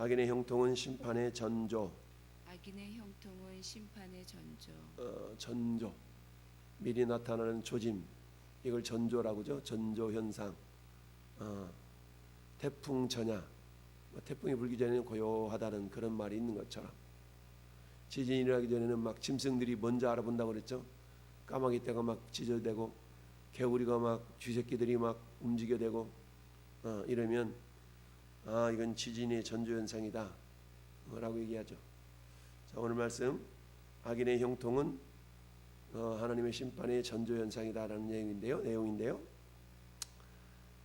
악인의 형통은 심판의 전조. 악인의 형통은 심판의 전조. 전조, 미리 나타나는 조짐, 이걸 전조라고 하죠. 전조 현상. 태풍 전야, 태풍이 불기 전에는 고요하다는 그런 말이 있는 것처럼, 지진이 일어나기 전에는 막 짐승들이 먼저 알아본다고 그랬죠. 까마귀 떼가 막 지저대고 개구리가 막 쥐새끼들이 막 움직여대고 이러면 이건 지진의 전조 현상이다 라고 얘기하죠. 자, 오늘 말씀, 악인의 형통은 하나님의 심판의 전조 현상이다라는 내용인데요.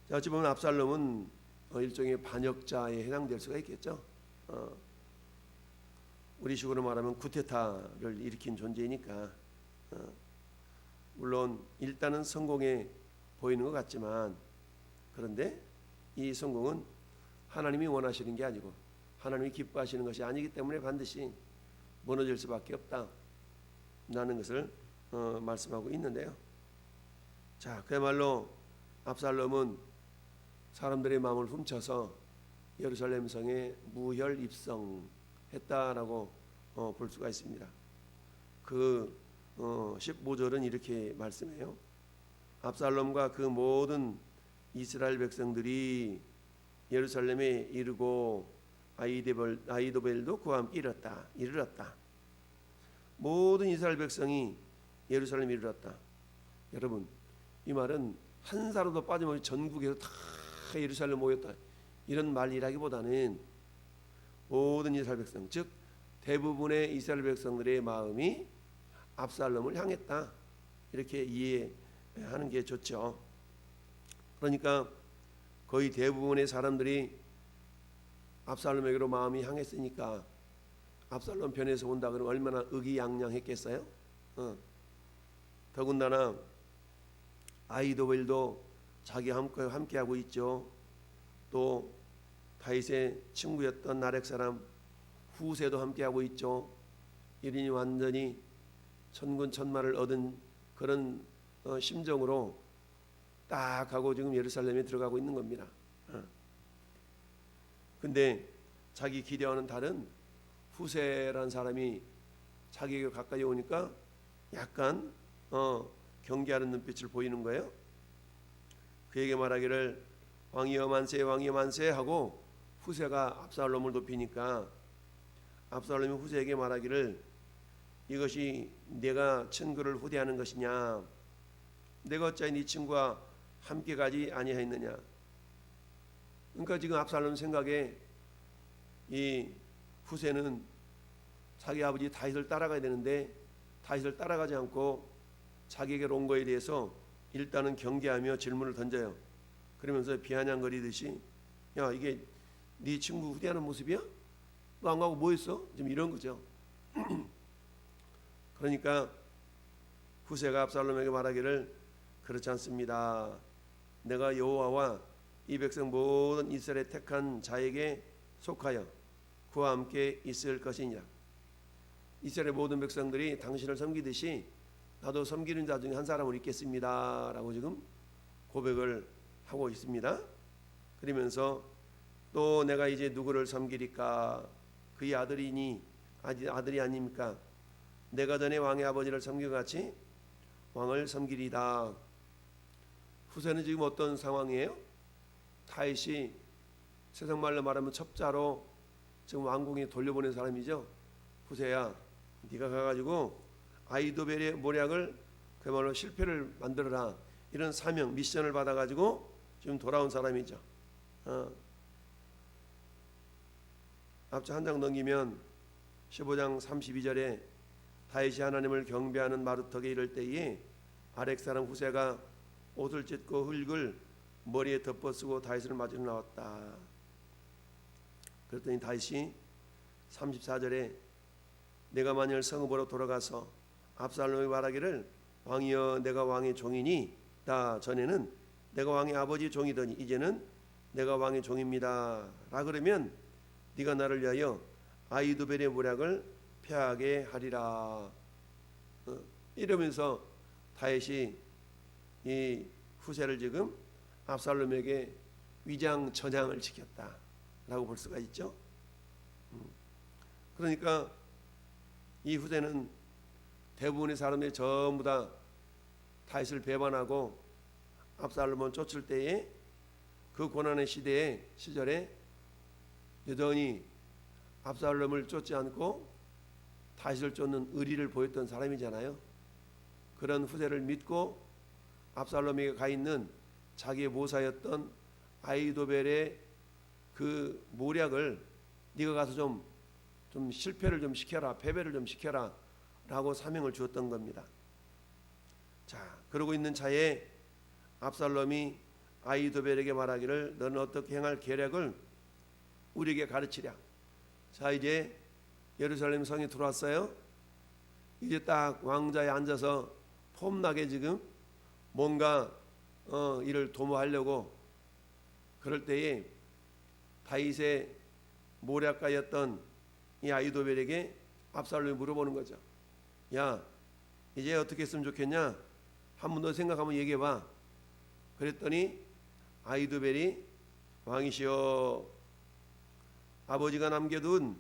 자, 어찌 보면 압살롬은 일종의 반역자에 해당될 수가 있겠죠. 우리식으로 말하면 쿠데타를 일으킨 존재이니까. 물론 일단은 성공해 보이는 것 같지만, 그런데 이 성공은 하나님이 원하시는 게 아니고 하나님이 기뻐하시는 것이 아니기 때문에 반드시 무너질 수밖에 없다라는 것을 말씀하고 있는데요. 자, 그야말로 압살롬은 사람들의 마음을 훔쳐서 예루살렘 성에 무혈 입성했다라고 볼 수가 있습니다. 그 15절은 이렇게 말씀해요. 압살롬과 그 모든 이스라엘 백성들이 예루살렘에 이르고 아히도벨도 그와 함께 이르렀다. 모든 이스라엘 백성이 예루살렘에 이르렀다. 여러분, 이 말은 한 사람도 빠짐없이 전국에서 다 예루살렘 모였다, 이런 말이라기보다는 모든 이스라엘 백성, 즉 대부분의 이스라엘 백성들의 마음이 압살롬을 향했다, 이렇게 이해하는 게 좋죠. 그러니까 거의 대부분의 사람들이 압살롬에게로 마음이 향했으니까 압살롬 편에서 온다 그러면 얼마나 의기양양했겠어요. 더군다나 아히도벨도 자기와 함께하고 있죠. 또 다윗의 친구였던 나렉 사람 후세도 함께하고 있죠. 이른이 완전히 천군천마를 얻은 그런 심정으로 딱 하고 지금 예루살렘에 들어가고 있는 겁니다. 근데 자기 기대와는 다른 후세라는 사람이 자기에게 가까이 오니까 약간 경계하는 눈빛을 보이는 거예요. 그에게 말하기를 왕이여 만세, 왕이여 만세 하고 후세가 압살롬을 높이니까 압살롬이 후세에게 말하기를 이것이 내가 친구를 후대하는 것이냐, 내가 어찌 네 친구와 함께 가지 아니하였느냐. 그러니까 지금 압살롬 생각에 이 후세는 자기 아버지 다윗을 따라가야 되는데 다윗을 따라가지 않고 자기에게로 온 거에 대해서 일단은 경계하며 질문을 던져요. 그러면서 비아냥거리듯이 야, 이게 네 친구 후대하는 모습이야? 너 안 가고 뭐 했어? 지금 이런 거죠. 그러니까 후세가 압살롬에게 말하기를 그렇지 않습니다. 내가 여호와와 이 백성 모든 이스라엘에 택한 자에게 속하여 그와 함께 있을 것이니라. 이스라엘 모든 백성들이 당신을 섬기듯이 나도 섬기는 자 중에 한 사람을 있겠습니다 라고 지금 고백을 하고 있습니다. 그러면서 또 내가 이제 누구를 섬기리까? 그의 아들이 아닙니까? 내가 전에 왕의 아버지를 섬기고 같이 왕을 섬기리다. 후세는 지금 어떤 상황이에요? 다윗이 세상 말로 말하면 첩자로 지금 왕궁에 돌려보낸 사람이죠. 후세야, 네가 가가지고 아히도벨의 모략을 그야말로 실패를 만들어라, 이런 사명 미션을 받아가지고 지금 돌아온 사람이죠. 앞서 한 장 넘기면 15장 32절에 다윗이 하나님을 경배하는 마루턱에 이를 때에 아렉 사람 후세가 옷을 찢고 흙을 머리에 덮어쓰고 다윗을 맞으러 나왔다. 그랬더니 다윗이 34절에 내가 만일 성읍으로 돌아가서 압살롬이 말하기를 왕이여 내가 왕의 종이니 다 전에는 내가 왕의 아버지 종이더니 이제는 내가 왕의 종입니다 라 그러면 네가 나를 위하여 아히도벨의 모략을 패하게 하리라. 이러면서 다윗이 이 후세를 지금 압살롬에게 위장 전향을 시켰다라고 볼 수가 있죠. 그러니까 이 후대는 대부분의 사람들이 전부 다 다윗을 배반하고 압살롬을 쫓을 때에 그 고난의 시절에 여전히 압살롬을 쫓지 않고 다윗을 쫓는 의리를 보였던 사람이잖아요. 그런 후대를 믿고 압살롬에게 가 있는 자기의 모사였던 아히도벨의 그 모략을 네가 가서 좀 실패를 좀 시켜라, 패배를 좀 시켜라 라고 사명을 주었던 겁니다. 자, 그러고 있는 차에 압살롬이 아히도벨에게 말하기를 너는 어떻게 행할 계략을 우리에게 가르치랴. 자, 이제 예루살렘 성에 들어왔어요. 이제 딱 왕자에 앉아서 폼나게 지금 뭔가 이를 도모하려고 그럴 때에 다윗의 모략가였던 이 아히도벨에게 압살롬이 물어보는 거죠. 야, 이제 어떻게 했으면 좋겠냐? 한 번 더 생각하면 얘기해봐. 그랬더니 아히도벨이 왕이시여, 아버지가 남겨둔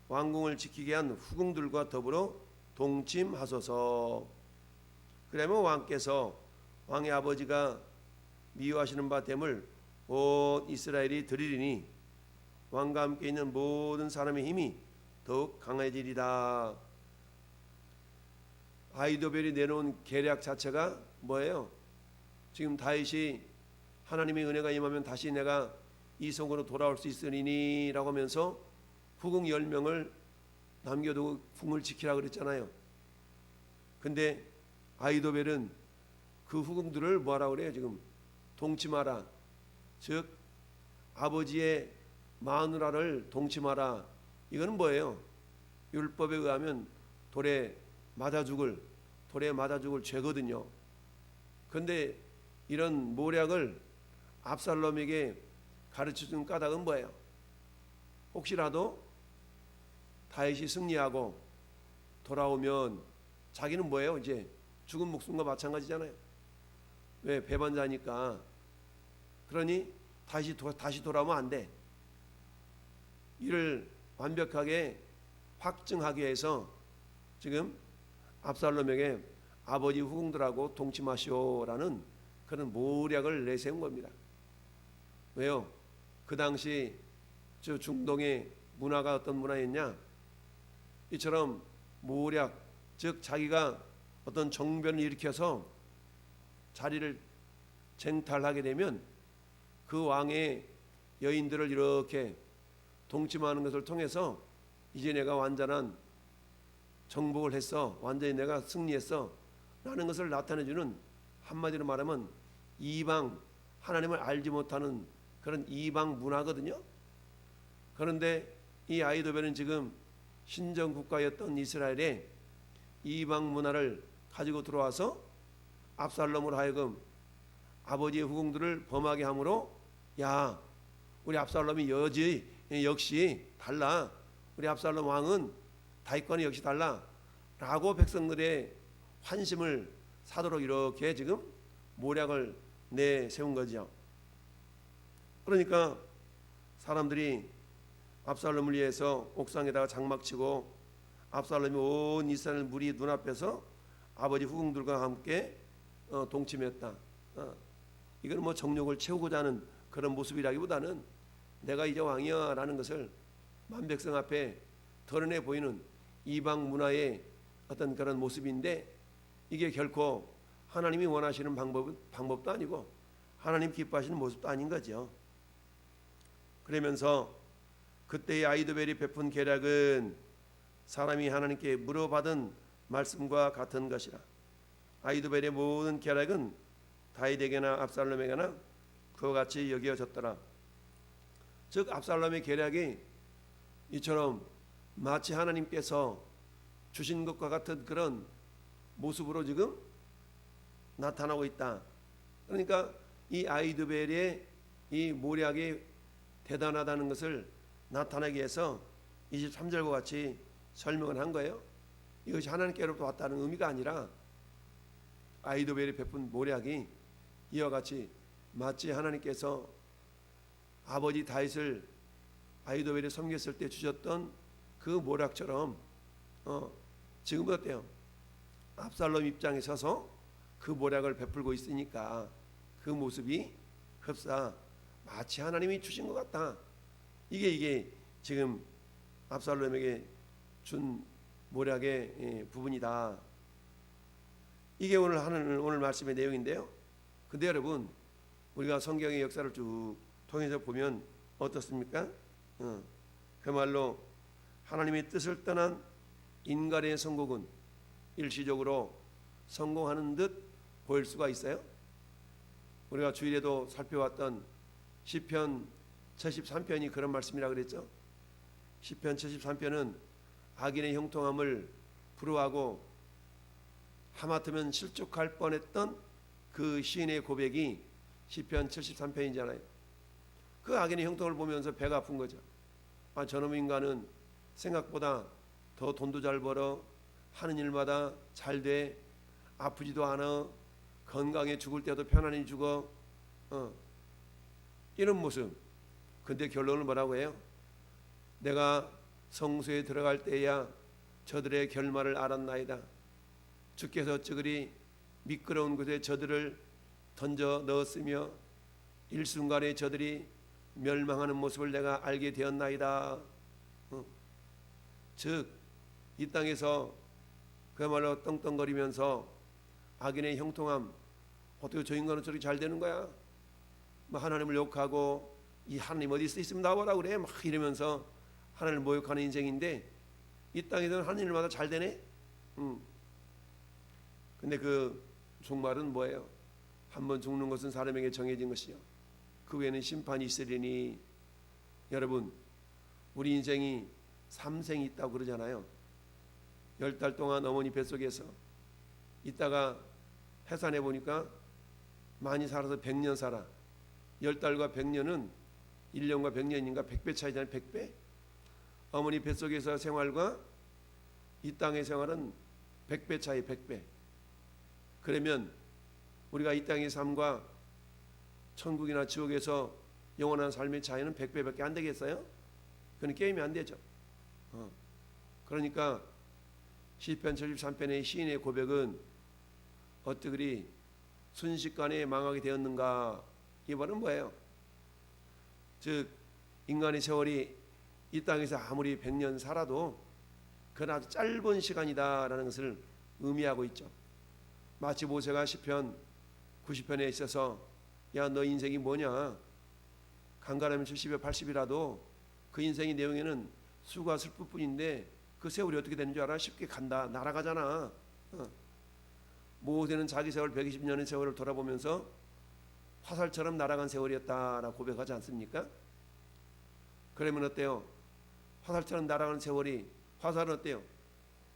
왕궁을 지키게 한 후궁들과 더불어 동침하소서. 그러면 왕께서 왕의 아버지가 미워하시는 바 됨을 온 이스라엘이 들으리니 왕과 함께 있는 모든 사람의 힘이 더욱 강해지리다. 아히도벨이 내놓은 계략 자체가 뭐예요? 지금 다윗이 하나님의 은혜가 임하면 다시 내가 이 성으로 돌아올 수 있으리니 라고 하면서 후궁 10명을 남겨두고 궁을 지키라 그랬잖아요. 근데 아히도벨은 그 후궁들을 뭐하라고 그래요? 지금 동침하라, 즉 아버지의 마누라를 동침하라. 이거는 뭐예요? 율법에 의하면 돌에 맞아 죽을 죄거든요. 그런데 이런 모략을 압살롬에게 가르쳐준 까닭은 뭐예요? 혹시라도 다윗이 승리하고 돌아오면 자기는 뭐예요? 이제 죽은 목숨과 마찬가지잖아요. 왜? 배반자니까. 그러니 다시 돌아오면 안 돼. 이를 완벽하게 확증하기 위해서 지금 압살롬에게 아버지 후궁들하고 동침하시오라는 그런 모략을 내세운 겁니다. 왜요? 그 당시 저 중동의 문화가 어떤 문화였냐? 이처럼 모략, 즉 자기가 어떤 정변을 일으켜서 자리를 쟁탈하게 되면 그 왕의 여인들을 이렇게 동침하는 것을 통해서 이제 내가 완전한 정복을 했어, 완전히 내가 승리했어 라는 것을 나타내주는, 한마디로 말하면 이방, 하나님을 알지 못하는 그런 이방 문화거든요. 그런데 이 아히도벨은 지금 신정 국가였던 이스라엘에 이방 문화를 가지고 들어와서 압살롬으로 하여금 아버지의 후궁들을 범하게 함으로, 야, 우리 압살롬이 역시 달라, 우리 압살롬 왕은 다윗과는 역시 달라 라고 백성들의 환심을 사도록 이렇게 지금 모략을 내세운 거죠. 그러니까 사람들이 압살롬을 위해서 옥상에다가 장막치고 압살롬이 온 이스라엘 무리 눈앞에서 아버지 후궁들과 함께 동침했다. 이건 뭐 정욕을 채우고자 하는 그런 모습이라기보다는 내가 이제 왕이야 라는 것을 만백성 앞에 드러내 보이는 이방 문화의 어떤 그런 모습인데, 이게 결코 하나님이 원하시는 방법도 아니고 하나님 기뻐하시는 모습도 아닌 거죠. 그러면서 그때의 아히도벨이 베푼 계략은 사람이 하나님께 물어받은 말씀과 같은 것이라. 아히도벨의 모든 계략은 다윗에게나 압살롬에게나 그와 같이 여겨졌더라. 즉 압살롬의 계략이 이처럼 마치 하나님께서 주신 것과 같은 그런 모습으로 지금 나타나고 있다. 그러니까 이 아히도벨의 이 모략이 대단하다는 것을 나타내기 위해서 23절과 같이 설명을 한 거예요. 이것이 하나님께로부터 왔다는 의미가 아니라 아히도벨이 베푼 모략이 이와 같이 마치 하나님께서 아버지 다윗을 아히도벨이 섬겼을 때 주셨던 그 모략처럼 지금은 어때요? 압살롬 입장에 서서 그 모략을 베풀고 있으니까 그 모습이 흡사 마치 하나님이 주신 것 같다. 이게 지금 압살롬에게 준 모략의 부분이다. 이게 오늘 말씀의 내용인데요. 근데 여러분, 우리가 성경의 역사를 쭉 통해서 보면 어떻습니까? 그야말로 하나님의 뜻을 떠난 인간의 성공은 일시적으로 성공하는 듯 보일 수가 있어요. 우리가 주일에도 살펴왔던 시편 73편이 그런 말씀이라 그랬죠. 시편 73편은 악인의 형통함을 부러워하고 하마터면 실족할 뻔했던 그 시인의 고백이 시편 73편이잖아요. 그 악인의 형통을 보면서 배가 아픈 거죠. 저놈 인간은 생각보다 더 돈도 잘 벌어, 하는 일마다 잘 돼, 아프지도 않아, 건강해, 죽을 때도 편안히 죽어, 이런 모습. 근데 결론은 뭐라고 해요? 내가 성소에 들어갈 때야 저들의 결말을 알았나이다. 주께서 찌그리 미끄러운 곳에 저들을 던져 넣었으며 일순간에 저들이 멸망하는 모습을 내가 알게 되었나이다. 즉 이 땅에서 그야말로 떵떵거리면서 악인의 형통함, 어떻게 저 인간은 저렇게 잘 되는 거야? 하나님을 욕하고 이 하나님 어디 있으면 나와라 그래 막 이러면서 하나님을 모욕하는 인생인데 이 땅에서는 하는 일마다 잘 되네. 근데 그 종말은 뭐예요? 한번 죽는 것은 사람에게 정해진 것이요, 그 외에는 심판이 있으리니. 여러분, 우리 인생이 3생이 있다고 그러잖아요. 10달 동안 어머니 뱃속에서 있다가 해산해 보니까 많이 살아서 100년 살아. 10달과 100년은 1년과 100년인가 100배 차이잖아요. 100배. 어머니 뱃속에서 생활과 이 땅의 생활은 100배 차이, 100배. 그러면 우리가 이 땅의 삶과 천국이나 지옥에서 영원한 삶의 차이는 100배밖에 안 되겠어요? 그건 게임이 안 되죠. 그러니까 시편 73편의 시인의 고백은 어떻게 순식간에 망하게 되었는가? 이 말은 뭐예요? 즉 인간의 세월이 이 땅에서 아무리 100년 살아도 그건 아주 짧은 시간이다라는 것을 의미하고 있죠. 마치 모세가 시편 90편에 있어서 야, 너 인생이 뭐냐? 강가라면 70에 80이라도 그 인생의 내용에는 수가 슬플 뿐인데 그 세월이 어떻게 되는 줄 알아? 쉽게 간다, 날아가잖아. 모세는 자기 세월 120년의 세월을 돌아보면서 화살처럼 날아간 세월이었다라고 고백하지 않습니까? 그러면 어때요? 화살처럼 날아가는 세월이, 화살은 어때요?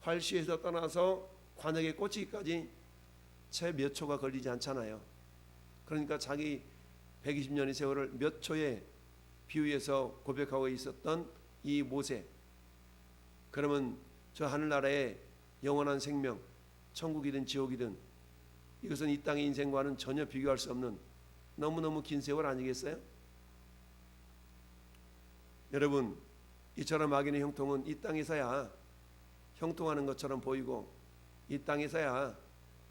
활시에서 떠나서 관역에 꽂히기까지 채 몇 초가 걸리지 않잖아요. 그러니까 자기 120년의 세월을 몇 초에 비유해서 고백하고 있었던 이 모세, 그러면 저 하늘나라의 영원한 생명, 천국이든 지옥이든 이것은 이 땅의 인생과는 전혀 비교할 수 없는 너무너무 긴 세월 아니겠어요? 여러분, 이처럼 악인의 형통은 이 땅에서야 형통하는 것처럼 보이고 이 땅에서야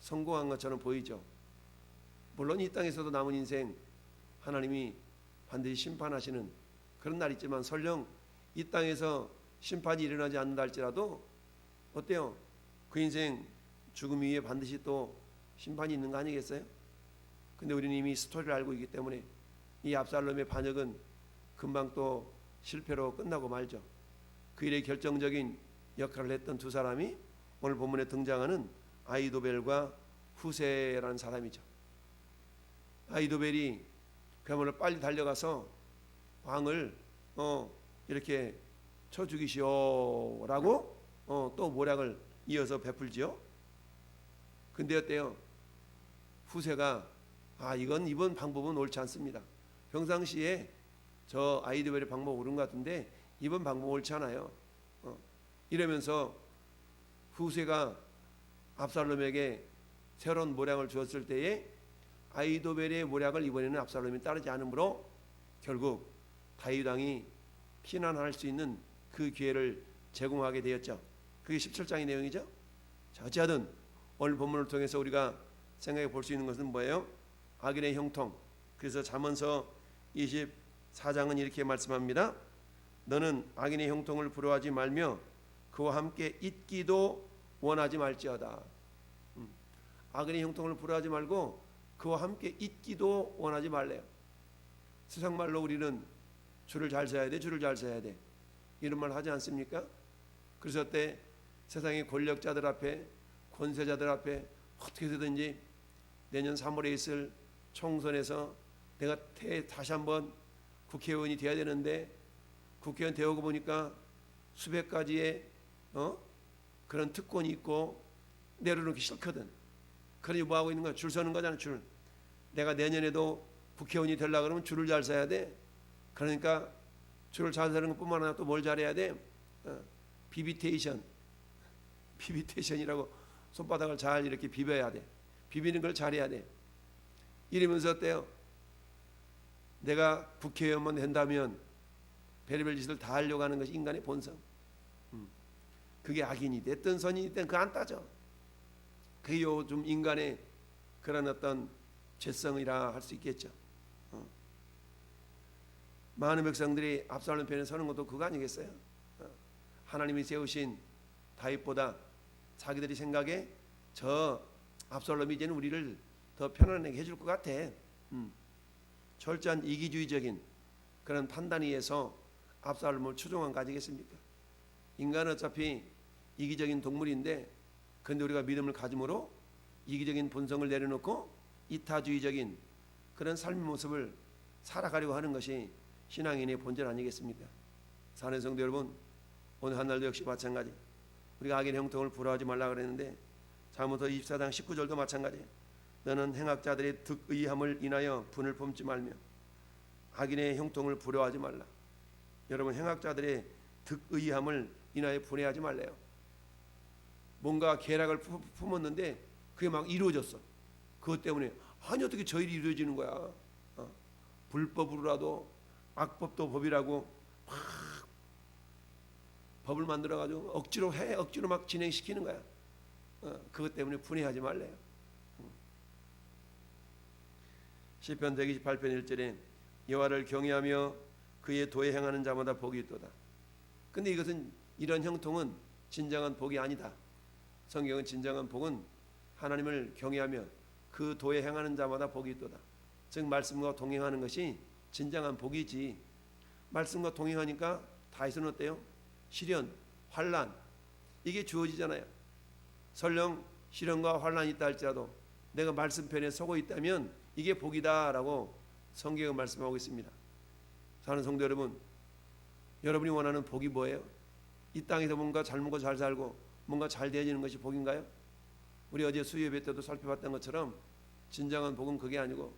성공한 것처럼 보이죠. 물론 이 땅에서도 남은 인생 하나님이 반드시 심판하시는 그런 날이 있지만, 설령 이 땅에서 심판이 일어나지 않는다 할지라도 어때요? 그 인생 죽음 위에 반드시 또 심판이 있는 거 아니겠어요? 근데 우리는 이미 스토리를 알고 있기 때문에 이 압살롬의 반역은 금방 또 실패로 끝나고 말죠. 그 일에 결정적인 역할을 했던 두 사람이 오늘 본문에 등장하는 아히도벨과 후세라는 사람이죠. 아히도벨이 그야말로 빨리 달려가서 왕을 이렇게 쳐 죽이시오라고 또 모략을 이어서 베풀지요. 근데 어때요? 후세가 이번 방법은 옳지 않습니다. 평상시에 저 아히도벨의 방법 옳은 것 같은데 이번 방법 옳지 않아요. 이러면서 후세가 압살롬에게 새로운 모략을 주었을 때에 아히도벨의 모략을 이번에는 압살롬이 따르지 않으므로 결국 다윗 왕이 피난할 수 있는 그 기회를 제공하게 되었죠. 그게 17장의 내용이죠. 자, 어찌하든 오늘 본문을 통해서 우리가 생각해 볼 수 있는 것은 뭐예요? 악인의 형통. 그래서 잠언서 24장은 이렇게 말씀합니다. 너는 악인의 형통을 부러워하지 말며 그와 함께 있기도 원하지 말지어다. 악인의 형통을 부러워하지 말고 그와 함께 있기도 원하지 말래요. 세상 말로 우리는 줄을 잘 서야 돼, 줄을 잘 서야 돼, 이런 말 하지 않습니까? 그래서 그때 세상의 권력자들 앞에, 권세자들 앞에 어떻게 해서든지 내년 3월에 있을 총선에서 내가 다시 한번 국회의원이 돼야 되는데, 국회의원 되어고 보니까 수백 가지의 그런 특권이 있고 내려놓기 싫거든. 그러니 뭐 하고 있는 거야? 줄 서는 거잖아. 줄. 내가 내년에도 국회의원이 되려고 그러면 줄을 잘 서야 돼. 그러니까 줄을 잘 서는 것뿐만 아니라 또 뭘 잘해야 돼? 비비테이션이라고 손바닥을 잘 이렇게 비벼야 돼. 비비는 걸 잘해야 돼. 이러면서 어때요? 내가 국회의원만 된다면 별의별 짓을 다 하려고 하는 것이 인간의 본성. 그게 악인이 됐든 선인이 됐든 그거 안 따져. 그게 요즘 인간의 그런 어떤 죄성이라 할 수 있겠죠. 많은 백성들이 압살롬 편에 서는 것도 그거 아니겠어요? 하나님이 세우신 다윗보다 자기들이 생각에 저 압살롬이 이제는 우리를 더 편안하게 해줄 것 같아. 철저한 이기주의적인 그런 판단에 의해서 압살롬을 추종한 거 아니겠습니까? 인간은 어차피 이기적인 동물인데, 그런데 우리가 믿음을 가짐으로 이기적인 본성을 내려놓고 이타주의적인 그런 삶의 모습을 살아가려고 하는 것이 신앙인의 본질 아니겠습니까? 사는 성도 여러분, 오늘 한날도 역시 마찬가지. 우리가 악인의 형통을 부러워하지 말라 그랬는데 잠언서 24장 19절도 마찬가지. 너는 행악자들의 득의함을 인하여 분을 품지 말며 악인의 형통을 부러워하지 말라. 여러분, 행악자들의 득의함을 인하여 분해하지 말래요. 뭔가 계략을 품었는데 그게 막 이루어졌어. 그것 때문에 아니 어떻게 저 일이 이루어지는 거야? 불법으로라도, 악법도 법이라고 막 법을 만들어가지고 억지로 막 진행시키는 거야. 그것 때문에 분해하지 말래요. 시편 128편 1절에 여호와를 경외하며 그의 도에 행하는 자마다 복이 있도다. 근데 이것은, 이런 형통은 진정한 복이 아니다. 성경은 진정한 복은 하나님을 경외하며 그 도에 행하는 자마다 복이 있도다. 즉 말씀과 동행하는 것이 진정한 복이지. 말씀과 동행하니까 다윗은 어때요? 시련, 환난, 이게 주어지잖아요. 설령 시련과 환난이 있다 할지라도 내가 말씀 편에 서고 있다면 이게 복이다라고 성경은 말씀하고 있습니다. 사는 성도 여러분, 여러분이 원하는 복이 뭐예요? 이 땅에서 뭔가 잘 먹고 잘 살고 뭔가 잘 되어지는 것이 복인가요? 우리 어제 수요예배 때도 살펴봤던 것처럼 진정한 복은 그게 아니고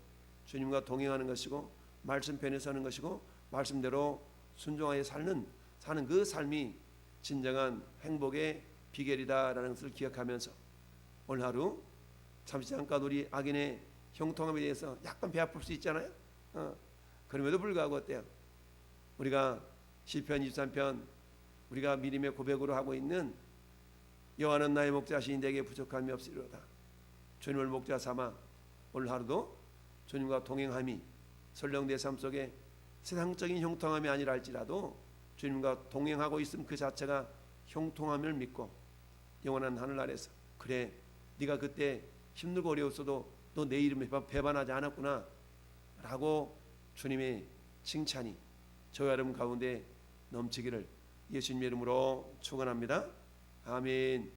주님과 동행하는 것이고 말씀 편에 서는 것이고 말씀대로 순종하여 사는 그 삶이 진정한 행복의 비결이다라는 것을 기억하면서 오늘 하루 잠시 잠깐 우리 악인의 형통함에 대해서 약간 배 아플 수 있잖아요. 그럼에도 불구하고 어때요? 우리가 시편 23편 우리가 믿음의 고백으로 하고 있는 여호와는 나의 목자시니 내게 부족함이 없으리로다. 주님을 목자 삼아 오늘 하루도 주님과 동행함이 설령 내 삶 속에 세상적인 형통함이 아니라 할지라도 주님과 동행하고 있음 그 자체가 형통함을 믿고 영원한 하늘 아래서 그래 네가 그때 힘들고 어려웠어도 너 내 이름에 배반하지 않았구나 라고 주님의 칭찬이 저와 여러분 가운데 넘치기를 예수님의 이름으로 축원합니다. 아멘.